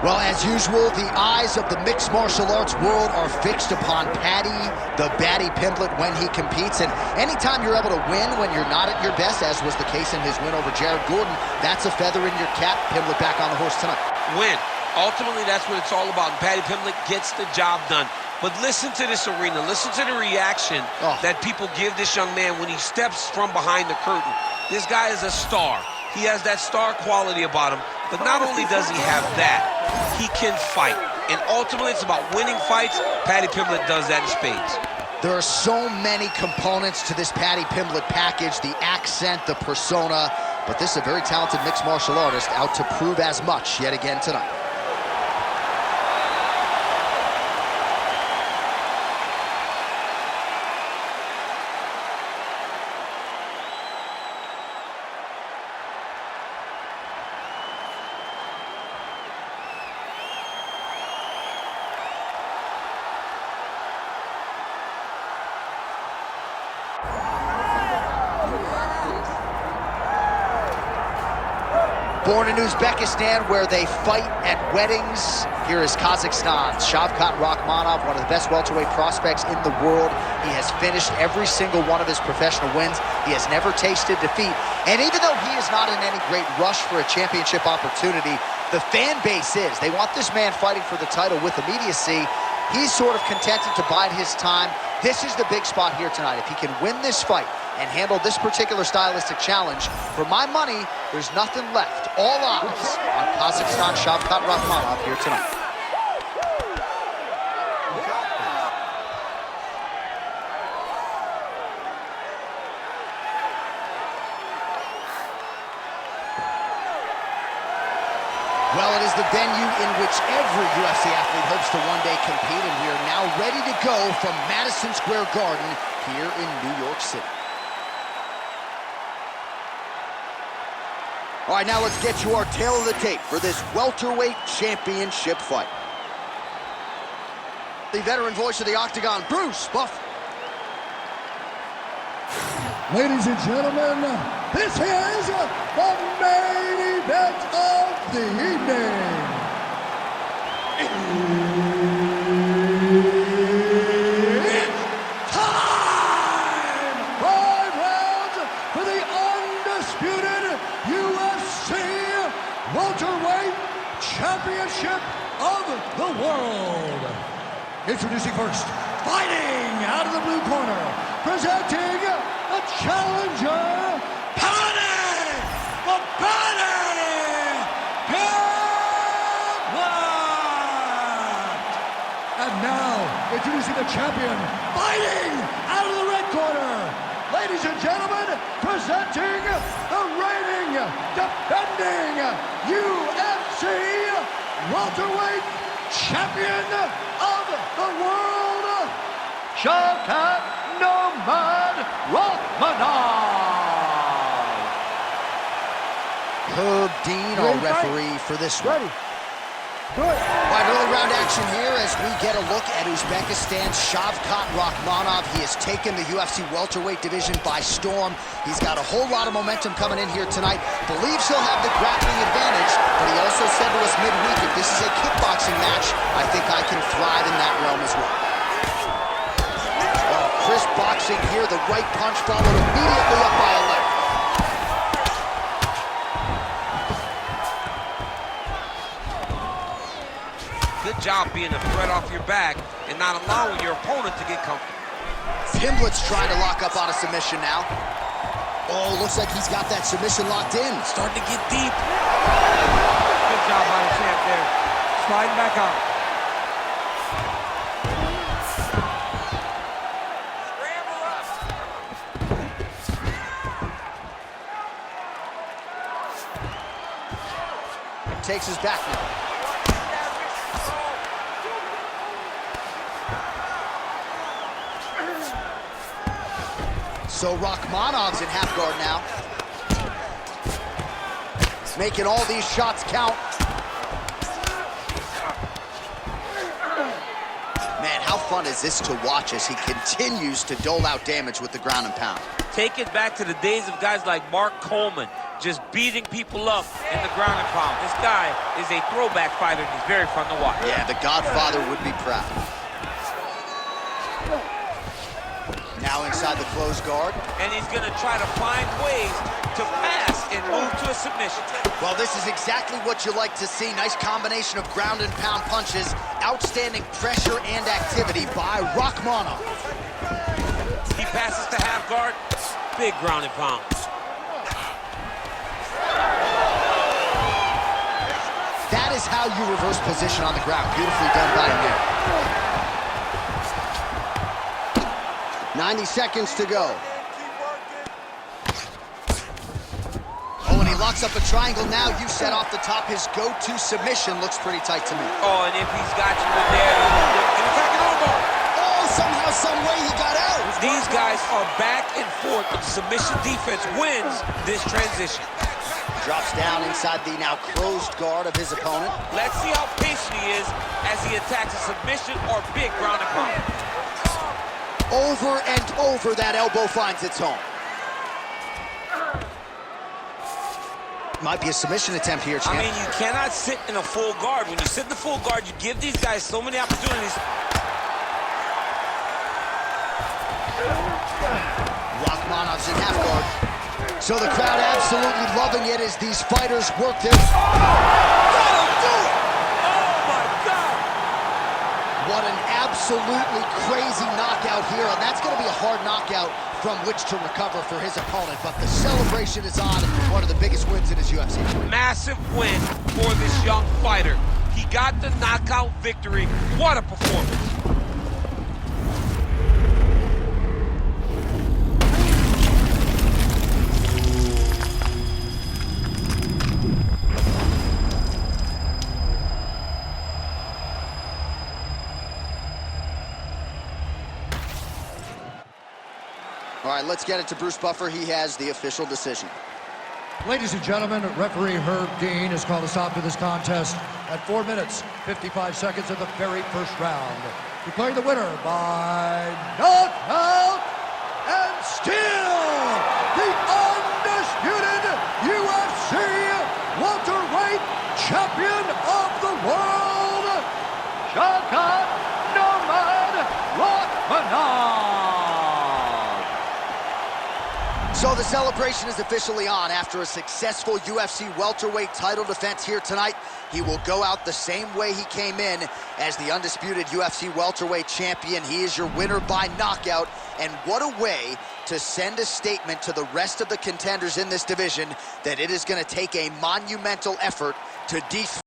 Well, as usual, the eyes of the mixed martial arts world are fixed upon Paddy, the Paddy Pimblett, when he competes. And anytime you're able to win when you're not at your best, as was the case in his win over Jared Gordon, that's a feather in your cap. Pimblett back on the horse tonight. Win. Ultimately, that's what it's all about. And Paddy Pimblett gets the job done. But listen to this arena. Listen to the reaction that people give this young man when he steps from behind the curtain. This guy is a star. He has that star quality about him. But not only does he have that, he can fight. And ultimately, it's about winning fights. Paddy Pimblett does that in spades. There are so many components to this Paddy Pimblett package, the accent, the persona. But this is a very talented mixed martial artist out to prove as much yet again tonight. Born in Uzbekistan, where they fight at weddings, here is Kazakhstan's Shavkat Rakhmonov, one of the best welterweight prospects in the world. He has finished every single one of his professional wins. He has never tasted defeat. And even though he is not in any great rush for a championship opportunity, the fan base is. They want this man fighting for the title with immediacy. He's sort of contented to bide his time. This is the big spot here tonight. If he can win this fight and handle this particular stylistic challenge, for my money, there's nothing left. All odds on Kazakhstan Shavkat Rakhmonov here tonight. Well, it is the venue in which every UFC athlete hopes to one day compete, and we are now ready to go from Madison Square Garden here in New York City. All right, now let's get you our tail of the tape for this welterweight championship fight. The veteran voice of the Octagon, Bruce Buff. Ladies and gentlemen, this is the main event of the evening. It's time! 5 rounds for the undisputed UFC welterweight championship of the world. Introducing first, fighting out of the blue corner, presenting the challenger, Paddy Pimblett! And now, introducing the champion, fighting out of the red corner, ladies and gentlemen, presenting the reigning, defending UFC welterweight champion of the world, Shavkat Rakhmonov. Herb Dean, our referee for this one. Good. All right, early round action here as we get a look at Uzbekistan's Shavkat Rakhmonov. He has taken the UFC welterweight division by storm. He's got a whole lot of momentum coming in here tonight. Believes he'll have the grappling advantage, but he also said to us midweek, if this is a kickboxing match, I think I can thrive in that realm as well. Crisp boxing here, the right punch followed immediately up by a left. Good job being a threat off your back and not allowing your opponent to get comfortable. Pimblett's trying to lock up on a submission now. Oh, looks like he's got that submission locked in. Starting to get deep. Good job by the champ there. Sliding back out. Takes his back now. So Rakhmonov's in half guard now. Making all these shots count. Man, how fun is this to watch as he continues to dole out damage with the ground and pound? Take it back to the days of guys like Mark Coleman, just beating people up in the ground and pound. This guy is a throwback fighter, and he's very fun to watch. Yeah, the Godfather would be proud. Now inside the closed guard. And he's going to try to find ways to pass and move to a submission. Well, this is exactly what you like to see. Nice combination of ground and pound punches. Outstanding pressure and activity by Rakhmonov. He passes to half guard. Big ground and pound. That is how you reverse position on the ground. Beautifully done by him there. 90 seconds to go. Oh, and he locks up a triangle now. You set off the top. His go-to submission looks pretty tight to me. Oh, and if he's got you in there, and attack an elbow. Oh, somehow, some way he got out. These guys are back and forth, but the submission defense wins this transition. Drops down inside the now closed guard of his opponent. Let's see how patient he is as he attacks a submission or big ground and pound. Over and over, that elbow finds its home. Might be a submission attempt here, champ. I mean, you cannot sit in a full guard. When you sit in the full guard, you give these guys so many opportunities. Rakhmonov's in half guard. So the crowd absolutely loving it as these fighters work their... That'll do it! Oh, my God! What an absolutely crazy knockout here, and that's going to be a hard knockout from which to recover for his opponent, but the celebration is on. One of the biggest wins in his UFC career. Massive win for this young fighter. He got the knockout victory. What a performance. All right, let's get it to Bruce Buffer. He has the official decision. Ladies and gentlemen, referee Herb Dean has called a stop to this contest at 4 minutes, 55 seconds of the very first round. Declaring the winner by knockout and still the undisputed UFC welterweight champion of the world, Shavkat Rakhmonov. So the celebration is officially on. After a successful UFC welterweight title defense here tonight, he will go out the same way he came in as the undisputed UFC welterweight champion. He is your winner by knockout, and what a way to send a statement to the rest of the contenders in this division that it is going to take a monumental effort to defeat